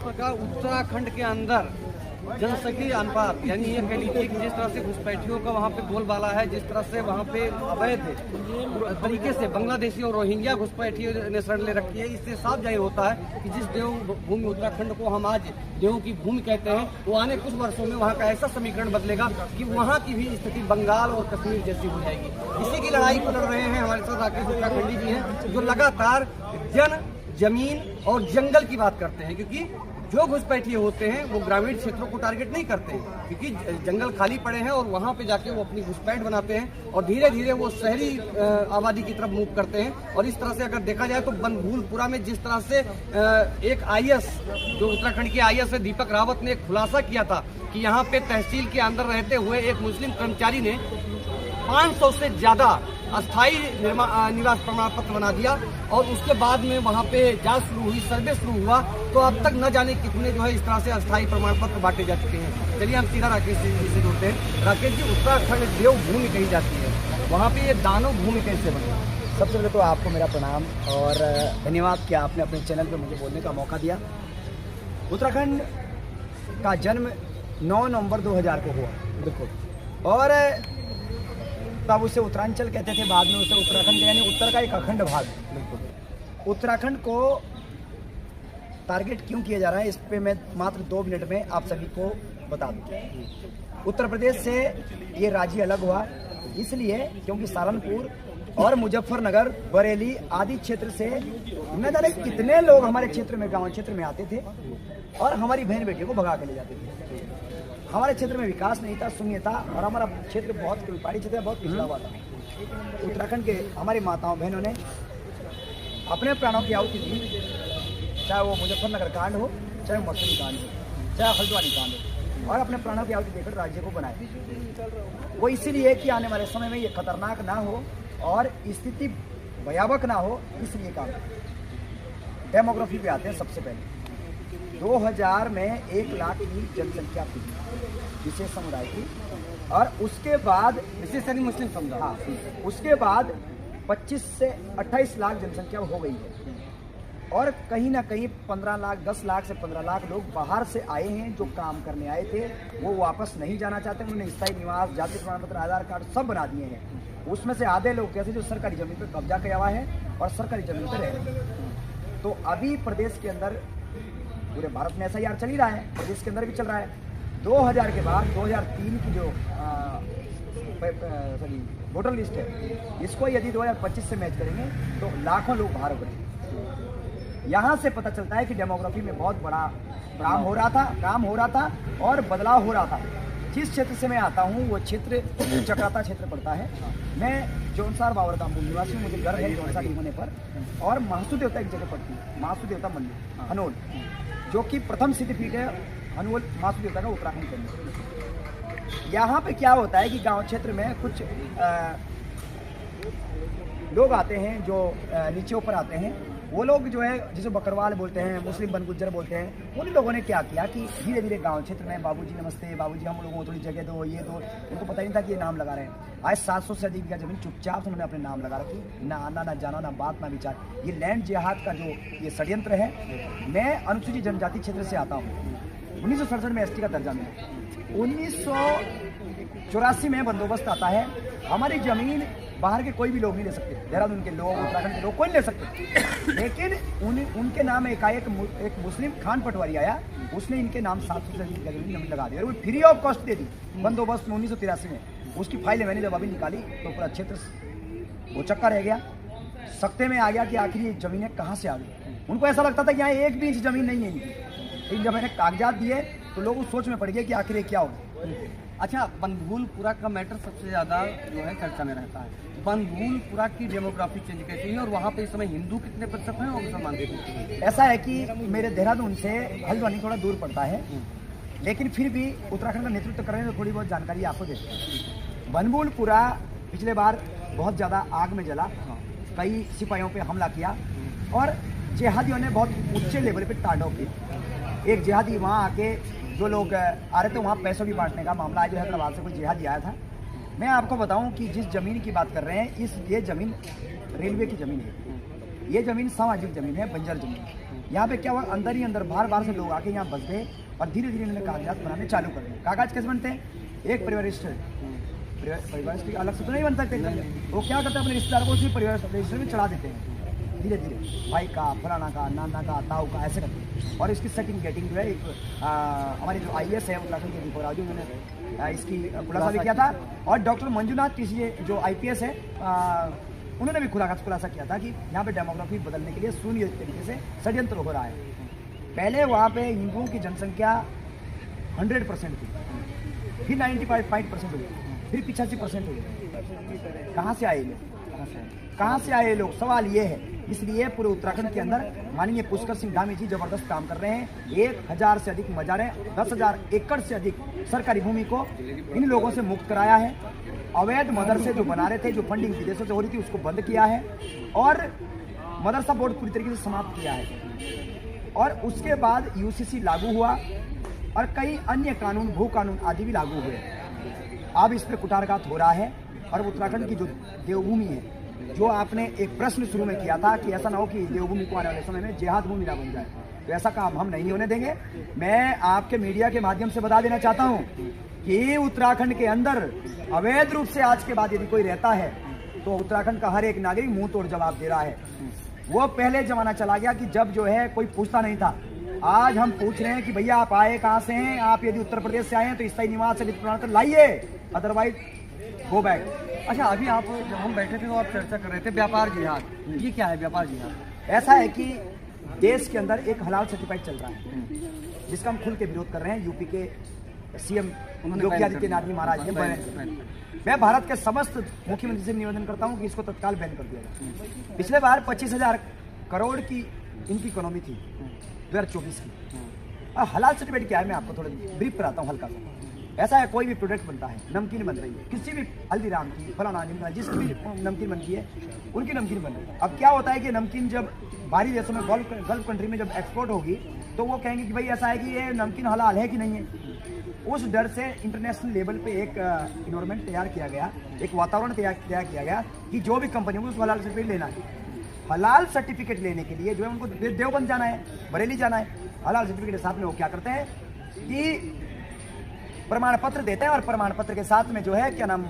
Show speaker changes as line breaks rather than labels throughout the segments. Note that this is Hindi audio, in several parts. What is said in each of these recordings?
प्रकार उत्तराखंड के अंदर जनसंख्या अनुपात, यानी ये कह लीजिए कि जिस तरह से घुसपैठियों का वहाँ पे बोलबाला है, जिस तरह से वहाँ पे अवैध तरीके से बांग्लादेशी और रोहिंग्या घुसपैठियों ने शरण ले रखी है, इससे साफ जाहिर होता है कि जिस देवभूमि उत्तराखंड को हम आज देवों की भूमि कहते हैं, वो आने कुछ वर्षों में वहाँ का ऐसा समीकरण बदलेगा कि वहाँ की भी स्थिति बंगाल और कश्मीर जैसी हो जाएगी। इसी की लड़ाई को लड़ रहे हैं हमारे साथ राकेश उत्तराखंडी जी हैं, जो लगातार जमीन और जंगल की बात करते हैं, क्योंकि जो घुसपैठिए होते हैं वो ग्रामीण क्षेत्रों को टारगेट नहीं करते हैं, क्योंकि जंगल खाली पड़े हैं और वहाँ पे जाके वो अपनी घुसपैठ बनाते हैं और धीरे धीरे वो शहरी आबादी की तरफ मूव करते हैं। और इस तरह से अगर देखा जाए तो बनभूलपुरा में जिस तरह से एक IAS, जो उत्तराखंड के IAS है, दीपक रावत ने एक खुलासा किया था कि यहाँ पे तहसील के अंदर रहते हुए एक मुस्लिम कर्मचारी ने 500 से ज़्यादा अस्थायी निवास प्रमाण पत्र बना दिया और उसके बाद में वहाँ पे जांच शुरू हुई, सर्वे शुरू हुआ, तो अब तक न जाने कितने जो है इस तरह से अस्थायी प्रमाण पत्र बांटे जा चुके हैं। चलिए हम सीधा राकेश जी से जुड़ते हैं। राकेश जी, उत्तराखंड देवभूमि कही जाती है, वहाँ पे ये दानव भूमि कैसे बनी?
सबसे पहले तो आपको मेरा प्रणाम और धन्यवाद कि आपने अपने चैनल पर मुझे बोलने का मौका दिया। उत्तराखंड का जन्म 9 नवंबर 2000 को हुआ, बिल्कुल, और तब उसे उत्तरांचल कहते थे, बाद में उसे उत्तराखंड, यानी उत्तर का एक अखंड भाग। बिल्कुल, उत्तराखंड को टारगेट क्यों किया जा रहा है, इस पे मैं मात्र 2 मिनट में आप सभी को बता दूं। उत्तर प्रदेश से ये राज्य अलग हुआ इसलिए क्योंकि सहारनपुर और मुजफ्फरनगर, बरेली आदि क्षेत्र से न जाने कितने लोग हमारे क्षेत्र में, गाँव क्षेत्र में आते थे और हमारी बहन बेटियों को भगा के ले जाते थे। हमारे क्षेत्र में विकास नहीं था, शून्य था, और हमारा क्षेत्र बहुत पहाड़ी क्षेत्र बहुत पिछड़ा हुआ था। उत्तराखंड के हमारी माताओं बहनों ने अपने प्राणों की आहुति दी, चाहे वो मुजफ्फरनगर कांड हो, चाहे मसूरी कांड हो, चाहे हल्द्वानी कांड हो, और अपने प्राणों की आहुति देकर राज्य को बनाए। वो इसीलिए कि आने वाले समय में ये खतरनाक ना हो और स्थिति भयावह ना हो, इसलिए काम। डेमोग्राफी पे आते हैं। सबसे पहले 2000 में 1 लाख की जनसंख्या थी विशेष समुदाय की, और उसके बाद
विशेषकर मुस्लिम समुदाय,
हाँ, उसके बाद 25 से 28 लाख जनसंख्या हो गई है, और कहीं ना कहीं 15 लाख, 10 लाख से 15 लाख लोग बाहर से आए हैं जो काम करने आए थे, वो वापस नहीं जाना चाहते। उन्होंने स्थायी निवास, जाति प्रमाण पत्र, आधार कार्ड सब बना दिए हैं। उसमें से आधे लोग कैसे जो सरकारी जमीन पर कब्जा किया हुआ है और सरकारी जमीन पर रह रहे हैं। तो अभी प्रदेश के अंदर, पूरे भारत में SIR चल ही रहा है, प्रदेश के अंदर भी चल रहा है। 2000 के बाद 2003 की जो वोटर लिस्ट है, इसको यदि 2025 से मैच करेंगे तो लाखों लोग बाहर हो गए। यहाँ से पता चलता है कि डेमोग्राफी में बहुत बड़ा काम हो रहा था और बदलाव हो रहा था। जिस क्षेत्र से मैं आता हूँ वो क्षेत्र चक्राता क्षेत्र पड़ता है। मैं जौनसार बावरगाम निवासी हूँ, मुझे गर्व है जौनसार होने पर। और महासू देवता एक जगह पड़ती है, महासू देवता मंदिर हनोल, जो कि प्रथम सिद्धपीठ है हनोल महासू देवता का उत्तराखंड के अंदर। यहाँ पे क्या होता है कि गांव क्षेत्र में कुछ लोग आते हैं जो नीचे ऊपर आते हैं, वो लोग जो है जिसे बकरवाल बोलते हैं, मुस्लिम बनगुज्जर बोलते हैं। उन लोगों ने क्या किया कि धीरे धीरे गांव क्षेत्र में बाबूजी नमस्ते, बाबूजी हम लोगों को थोड़ी जगह दो, ये दो, उनको पता नहीं था कि ये नाम लगा रहे हैं। आज 700 से अधिक का जमीन चुपचाप उन्होंने अपने नाम लगा रखी, ना आना, ना जाना, ना बात, ना विचार। ये लैंड जिहाद का जो ये षड्यंत्र है। मैं अनुसूचित जनजाति क्षेत्र से आता हूँ। 1967 में ST का दर्जा मिला। 1984 में बंदोबस्त आता है। हमारी जमीन बाहर के कोई भी लोग नहीं ले सकते, देहरादून के लोग, उत्तराखंड के लोग कोई नहीं ले सकते। लेकिन उनके नाम एकाएक एक मुस्लिम खान पटवारी आया, उसने इनके नाम 700 से अधिक जमीन लगा दी और वो फ्री ऑफ कॉस्ट दे दी बंदोबस्त में 1983 में। उसकी फाइलें मैंने जब अभी निकाली तो पूरा क्षेत्र वो चक्का रह गया, सख्ते में आ गया कि आखिर ये जमीनें कहाँ से आ गई। उनको ऐसा लगता था कि यहाँ 1 भी इंच जमीन नहीं है इनकी। लेकिन जब मैंने कागजात दिए तो लोग उस सोच में पड़ गए कि आखिर ये क्या होगा।
अच्छा, बनभूलपुरा का मैटर सबसे ज़्यादा जो है चर्चा में रहता है। बनभूलपुरा की डेमोग्राफी चेंज कैसी है और वहाँ पे इस समय हिंदू कितने % हैं और मुसलमान कितने?
ऐसा है कि मेरे देहरादून से हल्द्वानी थोड़ा दूर पड़ता है, लेकिन फिर भी उत्तराखंड का नेतृत्व कर रहे हैं तो थोड़ी बहुत जानकारी आपको देते हैं। बनभूलपुरा पिछले बार बहुत ज़्यादा आग में जला, कई सिपाहियों पे हमला किया और जिहादियों ने बहुत ऊंचे लेवल पे तांडव किया। एक जिहादी वहाँ आके, जो लोग आ रहे थे वहाँ पैसों की बांटने का मामला है, जो हैदराबाद से कोई जिहादी आया था। मैं आपको बताऊं कि जिस ज़मीन की बात कर रहे हैं, ये ज़मीन रेलवे की ज़मीन है। ये ज़मीन सामाजिक ज़मीन है, बंजर ज़मीन। यहाँ पे क्या हुआ, अंदर ही अंदर बाहर से लोग आके यहाँ बस गए और धीरे धीरे इन्होंने कागजात बनाने चालू कर दिए। कागज कैसे बनते हैं? एक परिवार रजिस्टर अलग से तो नहीं बन सकते, वो क्या करते हैं अपने रिश्तेदार को उसी परिवार रजिस्टर में चढ़ा देते हैं धीरे धीरे, भाई का, फलाना का, नाना का, ताऊ का, ऐसे करते हैं। और इसकी सेटिंग गेटिंग जो है एक हमारी जो IAS है उत्तराखंड के दीपो राजू, उन्होंने इसकी खुलासा भी किया था, और डॉक्टर मंजुनाथ किसी जो IPS है उन्होंने भी खुलासा किया था कि यहाँ पे डेमोग्राफी बदलने के लिए सुनियोजित तरीके से षड्यंत्र हो रहा है। पहले वहाँ पे हिंदुओं की जनसंख्या 100% थी, फिर 95% हो गई, फिर 85% हो गई। कहाँ से आए लोग? कहाँ से आए लोग? सवाल ये है। इसलिए पूरे उत्तराखंड के अंदर माननीय पुष्कर सिंह धामी जी जबरदस्त काम कर रहे हैं। 1000 से अधिक मजारें, 10,000 एकड़ से अधिक सरकारी भूमि को इन लोगों से मुक्त कराया है। अवैध मदरसे जो बना रहे थे, जो फंडिंग विदेशों से हो रही थी, उसको बंद किया है और मदरसा बोर्ड पूरी तरीके से समाप्त किया है। और उसके बाद UCC लागू हुआ और कई अन्य कानून, भू कानून आदि भी लागू हुए। अब इस पर कुठारघात हो रहा है। और उत्तराखंड की जो देवभूमि है, जो आपने एक प्रश्न शुरू में किया था कि ऐसा ना हो कि देवभूमि को आने वाले समय में जिहाद भूमि ना बन जाए, तो ऐसा काम हम नहीं होने देंगे। मैं आपके मीडिया के माध्यम से बता देना चाहता हूं कि उत्तराखंड के अंदर अवैध रूप से आज के बाद यदि कोई रहता है तो उत्तराखंड का हर एक नागरिक मुंह तोड़ जवाब दे रहा है। वो पहले जमाना चला गया कि जब जो है कोई पूछता नहीं था। आज हम पूछ रहे हैं कि भैया आप आए कहाँ से हैं? आप यदि उत्तर प्रदेश से आए हैं तो स्थायी निवास से प्रमाण पत्र लाइए, अदरवाइज गो बैक।
अच्छा, अभी आप जब हम बैठे थे तो आप चर्चा कर रहे थे व्यापार जिहाद, ये क्या है व्यापार जिहाद?
ऐसा है कि देश के अंदर एक हलाल सर्टिफाइड चल रहा है जिसका हम खुल के विरोध कर रहे हैं। यूपी के CM योगी आदित्यनाथ जी महाराज ने, मैं भारत के समस्त मुख्यमंत्री से निवेदन करता हूं कि इसको तत्काल बैन कर दिया जाए। पिछले बार 25,000 करोड़ की इनकी इकोनॉमी थी 2024 की। और हलाल सर्टिफिकेट क्या है, मैं आपको थोड़ा ब्रीफ कराता हूँ हल्का सा। ऐसा है, कोई भी प्रोडक्ट बनता है, नमकीन बन रही है, किसी भी हल्दीराम की, फलाना निमका, जिसकी भी नमकीन बनती है उनकी नमकीन बन रही है। अब क्या होता है कि नमकीन जब बाहरी देशों में, गल्फ कंट्री में जब एक्सपोर्ट होगी तो वो कहेंगे कि भाई ऐसा है कि ये नमकीन हलाल है कि नहीं है। उस डर से इंटरनेशनल लेवल पे एक इन्वायरमेंट तैयार किया गया, एक वातावरण तैयार किया गया कि जो भी कंपनी को उसको हलाल सर्टिफिकेट लेना है। हलाल सर्टिफिकेट लेने के लिए जो है उनको देवबंद जाना है, बरेली जाना है। हलाल सर्टिफिकेट के साथ में वो क्या करते हैं कि प्रमाण पत्र देते हैं और प्रमाण पत्र के साथ में जो है क्या नाम,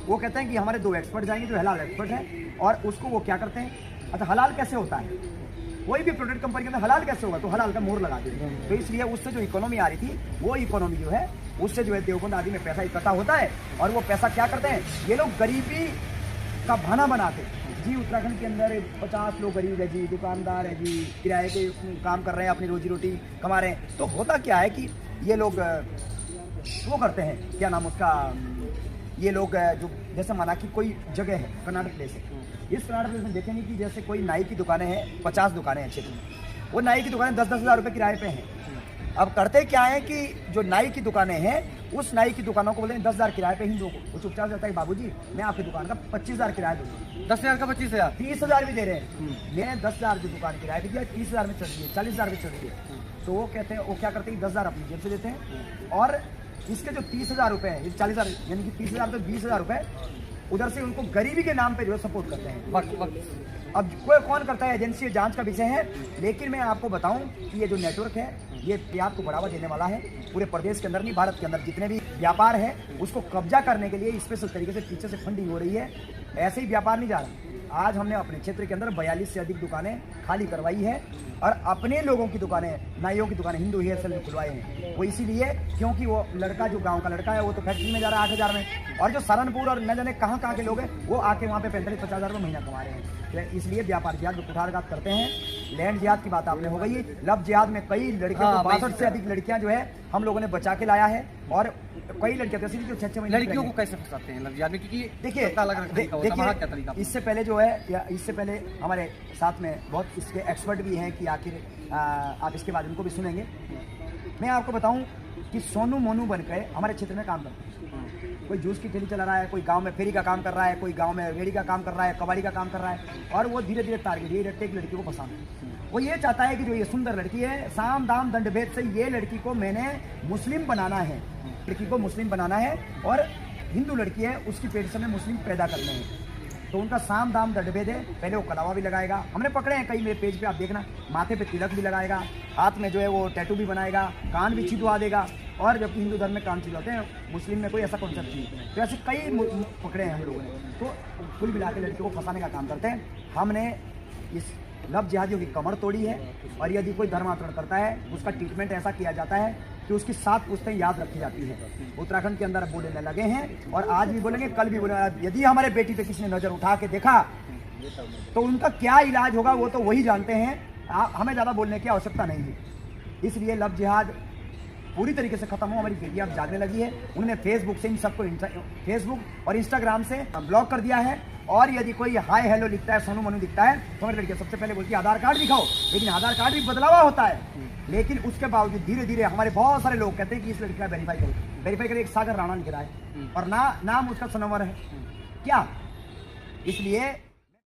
वो कहते हैं कि हमारे 2 एक्सपर्ट जाएंगे जो हलाल एक्सपर्ट हैं, और उसको वो क्या करते हैं। अच्छा, हलाल कैसे होता है? कोई भी प्रोडक्ट कंपनी के अंदर हलाल कैसे होगा? तो हलाल का मोहर लगा देते हैं। तो इसलिए उससे जो इकोनॉमी आ रही थी, वो इकोनॉमी जो है उससे जो है देवबंद आदि में पैसा इकट्ठा होता है और वो पैसा क्या करते हैं, ये लोग गरीबी का बहाना बनाते हैं। जी, उत्तराखंड के अंदर 50 लोग गरीब है जी, दुकानदार है जी, किराए पे काम कर रहे हैं, अपनी रोजी रोटी कमा रहे हैं। तो होता क्या है कि ये लोग वो करते हैं, क्या नाम उसका, ये लोग जो जैसे माना कि कोई जगह है, कर्नाटक प्लेस है, इस कर्नाटक प्लेस में देखेंगे कि जैसे कोई नाई की दुकानें हैं, 50 दुकानें हैं क्षेत्र में, वो नाई की दुकानें 10-10 हज़ार रुपये किराए पे हैं। अब करते क्या है कि जो नाई की दुकानें हैं, उस नाई की दुकानों को बोलते हैं 10,000 किराए पे हिंदुओं को। वो चुपचाप जाता है, बाबूजी मैं आपकी दुकान का 25,000 किराया दूंगा।
10,000 का 25,000,
30,000 भी दे रहे हैं। मैंने 10,000 जो दुकान किराया भी दिया, 30,000 में चढ़ दिए, 40,000 में चढ़ दिए। तो वो कहते हैं, वो क्या करते हैं, 10,000 अपनी जेब से देते हैं और इसके जो 30,000 रुपए हैं, 40,000 यानी कि 30,000 तो 20,000 रुपए उधर से उनको गरीबी के नाम पे जो है सपोर्ट करते हैं। वक्त अब कोई कौन करता है, एजेंसी जांच का विषय है। लेकिन मैं आपको बताऊं कि ये जो नेटवर्क है, ये व्यापार को बढ़ावा देने वाला है। पूरे प्रदेश के अंदर नहीं, भारत के अंदर जितने भी व्यापार है उसको कब्जा करने के लिए स्पेशल तरीके से पीछे से फंडिंग हो रही है। ऐसे ही व्यापार नहीं जा रहा। आज हमने अपने क्षेत्र के अंदर 42 से अधिक दुकानें खाली करवाई है और अपने लोगों की दुकानें, नाइयों की दुकानें हिंदू हेयर सैलून खुलवाए हैं। वो इसीलिए क्योंकि वो लड़का जो गांव का लड़का है वो तो फैक्ट्री में जा रहा है 8,000 में, और जो सहारनपुर और न जाने कहाँ के लोग हैं वो आके वहाँ पे 45-50 हज़ार रुपये महीना कमा रहे हैं। इसलिए व्यापार जिहाद में कुठारघात करते हैं। लैंड जिहाद की बात आपने हो गई। लव जिहाद में कई लड़कियों को 62 से अधिक लड़कियां जो है हम लोगों ने बचा के लाया है, और कई लड़कियां जैसे जो 6-6 महीने
लड़कियों को कैसे फंसाते हैं लव जिहाद में? क्योंकि
देखिए इससे पहले जो है, या इससे पहले हमारे साथ में बहुत इसके एक्सपर्ट भी हैं कि आखिर आप इसके बाद उनको भी सुनेंगे। मैं आपको बताऊं कि सोनू मोनू बनकर हमारे क्षेत्र में काम करते हैं। कोई जूस की ठेली चला रहा है, कोई गांव में फेरी का काम कर रहा है, कोई गांव में रेडी का काम कर रहा है, कबाड़ी का काम कर रहा है, और वो धीरे धीरे टारगेट ये रखते हैं कि लड़की को पसंद है। वो ये चाहता है कि जो ये सुंदर लड़की है, साम दाम दंड भेद से ये लड़की को मैंने मुस्लिम बनाना है, लड़की को मुस्लिम बनाना है, और हिंदू लड़की है उसकी पेट से में मुस्लिम पैदा करने हैं। तो उनका साम दाम दंडभेद है। पहले वो कलावा भी लगाएगा, हमने पकड़े हैं कई मेरे पेज पे, आप देखना, माथे पे तिलक भी लगाएगा, हाथ में जो है वो टैटू भी बनाएगा, कान भी छिदवा देगा, और जबकि हिंदू धर्म में कान छिदवाते हैं, मुस्लिम में कोई ऐसा कॉन्सेप्ट नहीं। तो ऐसे कई पकड़े हैं हम लोगों ने। तो कुल मिला के लड़कियों को फंसाने का काम करते हैं। हमने इस लव जिहादियों की कमर तोड़ी है, और यदि कोई धर्मांतरण करता है उसका ट्रीटमेंट ऐसा किया जाता है कि उसकी 7 पुश्तें याद रखी जाती है। उत्तराखंड के अंदर बोलने लगे हैं, और आज भी बोलेंगे, कल भी बोलेंगे। यदि हमारे बेटी पे किसी ने नजर उठा के देखा तो उनका क्या इलाज होगा वो तो वही जानते हैं, हमें ज़्यादा बोलने की आवश्यकता नहीं है। इसलिए लव जिहाद पूरी तरीके से खत्म हो। हमारी बेटियां अब जागने लगी है। उन्होंने फेसबुक से इन सबको, फेसबुक और इंस्टाग्राम से ब्लॉक कर दिया है। और यदि कोई हाय हेलो लिखता है, सोनू मनु दिखता है, तो हमारी लड़कियां सबसे पहले बोलती है आधार कार्ड दिखाओ। लेकिन आधार कार्ड भी बदलावा होता है, लेकिन उसके बावजूद धीरे धीरे हमारे बहुत सारे लोग कहते हैं कि इस लड़की का वेरीफाई करें। एक सागर राणा लिख रहा है, और नाम उसका सनवर है क्या। इसलिए